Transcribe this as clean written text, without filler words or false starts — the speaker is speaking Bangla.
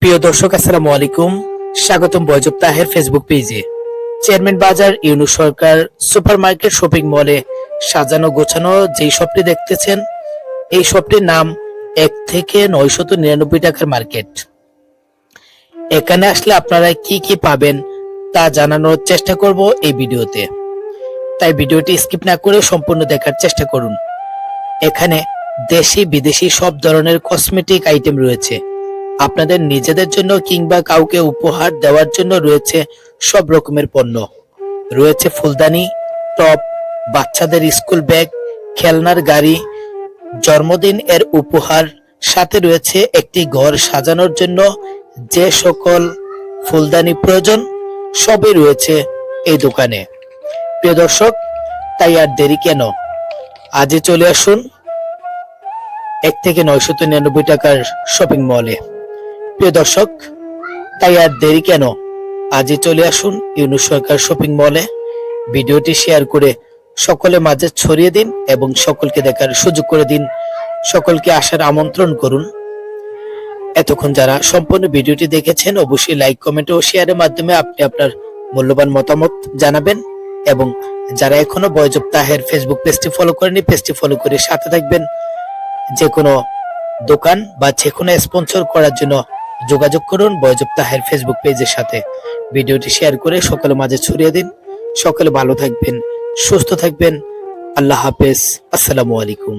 প্রিয় দর্শক, আসসালামু আলাইকুম। স্বাগতম বয়জব তাহের ফেসবুক পেজে। চেয়ারম্যান বাজার ইউনূস সরকার সুপারমার্কেট শপিং মলে সাজানো গোছানো যেই শপটি দেখতেছেন, এই শপটির নাম 1 থেকে 999 টাকার মার্কেট। এখানে আসলে আপনারা কি কি পাবেন তা জানানোর চেষ্টা করব এই ভিডিওতে, তাই ভিডিওটি স্কিপ না করে সম্পূর্ণ দেখার চেষ্টা করুন। এখানে দেশি বিদেশি সব ধরনের কসমেটিক আইটেম রয়েছে। আপনাদের নিজেদের জন্য কিংবা কাউকে উপহার দেওয়ার জন্য রয়েছে সব রকমের পণ্য। রয়েছে ফুলদানি, টপ, বাচ্চাদের স্কুল ব্যাগ, খেলনার গাড়ি, জন্মদিন এর উপহার, সাথে রয়েছে একটি ঘর সাজানোর জন্য যে সকল ফুলদানি প্রয়োজন সবই রয়েছে এই দোকানে। প্রিয় দর্শক, তাই আর দেরি কেন, আজই চলে আসুন 1 থেকে 999 টাকার শপিং মলে। প্রিয় দর্শক, তাই আর দেরি কেন, আজই চলে আসুন ইউনূস সরকার শপিং মলে। ভিডিওটি শেয়ার করে সকলের মাঝে ছড়িয়ে দিন এবং সকলকে দেখার সুযোগ করে দিন। সকলকে আসার আমন্ত্রণ করুন। এতক্ষণ যারা সম্পূর্ণ ভিডিওটি দেখেছেন, অবশ্যই লাইক, কমেন্ট ও শেয়ারের মাধ্যমে আপনি আপনার মূল্যবান মতামত জানাবেন। এবং যারা এখনো বয়জব তাহের ফেসবুক পেজটি ফলো করেনি, পেজটি ফলো করে সাথে থাকবেন। যে কোনো দোকান বা যে কোনো স্পন্সর করার জন্য যোগাযোগ করুন বয়জব তাহের ফেসবুক পেজের সাথে। ভিডিওটি শেয়ার করে সকলের মাঝে ছড়িয়ে দিন। সকলে ভালো থাকবেন, সুস্থ থাকবেন। আল্লাহ হাফেজ। আসসালামু আলাইকুম।